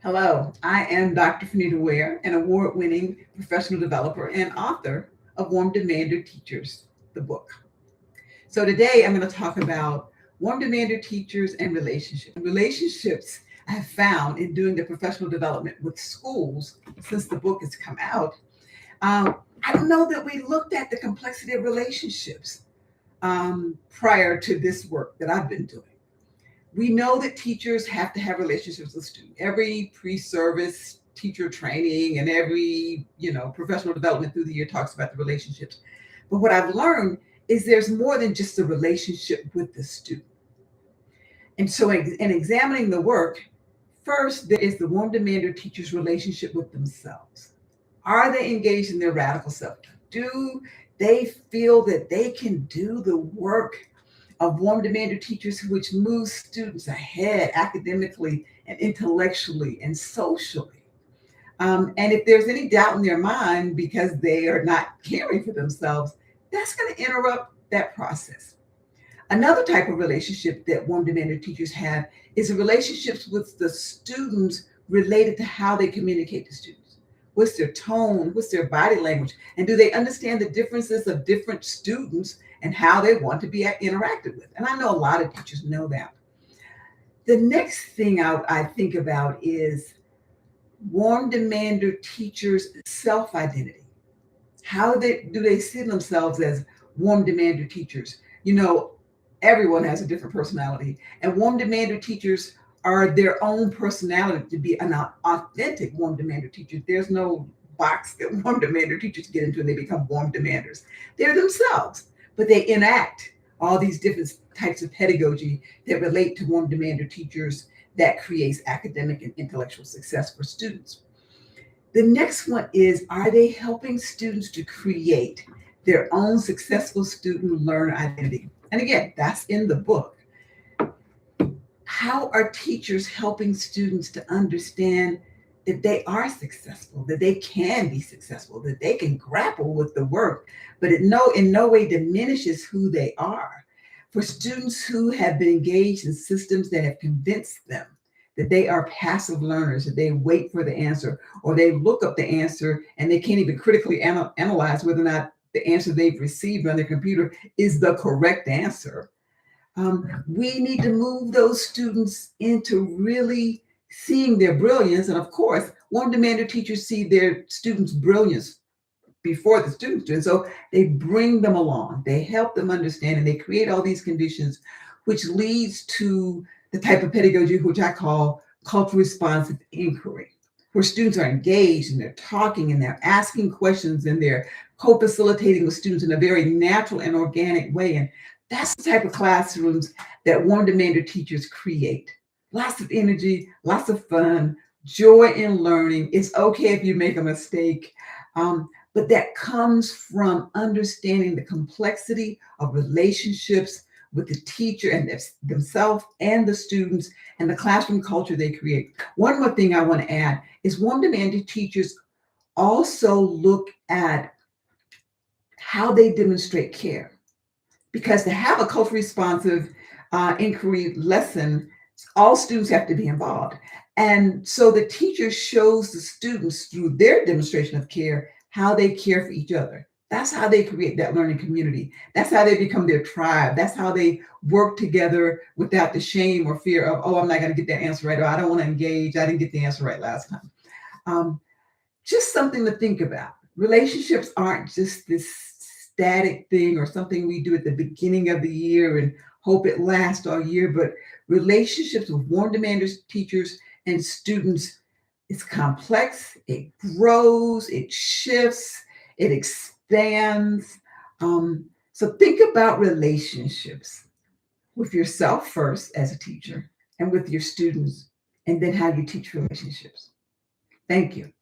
Hello, I am Dr. Fanita Ware, an award winning professional developer and author of Warm Demander Teachers, the book. So today I'm going to talk about warm demander teachers and relationships. Relationships I have found in doing the professional development with schools since the book has come out. I don't know that we looked at the complexity of relationships prior to this work that I've been doing. We know that teachers have to have relationships with students. Every pre-service teacher training and every, professional development through the year talks about the relationships. But what I've learned is there's more than just the relationship with the student. And so in examining the work, first there is the warm demander teacher's relationship with themselves. Are they engaged in their radical self? Do they feel that they can do the work of warm demander teachers which moves students ahead academically and intellectually and socially? And if there's any doubt in their mind because they are not caring for themselves, that's going to interrupt that process. Another type of relationship that warm demander teachers have is the relationships with the students related to how they communicate to students. What's their tone? What's their body language? And do they understand the differences of different students and how they want to be interacted with? And I know a lot of teachers know that. The next thing I think about is warm demander teachers' self-identity. How do they see themselves as warm demander teachers? Everyone has a different personality, and warm demander teachers are their own personality to be an authentic warm demander teacher. There's no box that warm demander teachers get into and they become warm demanders. They're themselves, but they enact all these different types of pedagogy that relate to warm demander teachers that creates academic and intellectual success for students. The next one is, are they helping students to create their own successful student learner identity? And again, that's in the book. How are teachers helping students to understand that they are successful, that they can be successful, that they can grapple with the work, but in no way diminishes who they are? For students who have been engaged in systems that have convinced them that they are passive learners, that they wait for the answer, or they look up the answer and they can't even critically analyze whether or not the answer they've received on their computer is the correct answer. We need to move those students into really seeing their brilliance. And of course, warm demander teachers see their students' brilliance before the students do. And so they bring them along, they help them understand, and they create all these conditions, which leads to the type of pedagogy which I call culturally responsive inquiry, where students are engaged and they're talking and they're asking questions and they're co-facilitating with students in a very natural and organic way. And that's the type of classrooms that warm demander teachers create. Lots of energy, lots of fun, joy in learning. It's okay if you make a mistake. But that comes from understanding the complexity of relationships with the teacher and themselves and the students and the classroom culture they create. One more thing I want to add is warm demander teachers also look at how they demonstrate care. Because to have a culturally responsive inquiry lesson, all students have to be involved. And so the teacher shows the students through their demonstration of care how they care for each other. That's how they create that learning community. That's how they become their tribe. That's how they work together without the shame or fear of, oh, I'm not going to get that answer right, or I don't want to engage. I didn't get the answer right last time. Just something to think about. Relationships aren't just this static thing or something we do at the beginning of the year and hope it lasts all year, but relationships with warm demander teachers and students is complex, it grows, it shifts, it expands. So think about relationships with yourself first as a teacher and with your students, and then how you teach relationships. Thank you.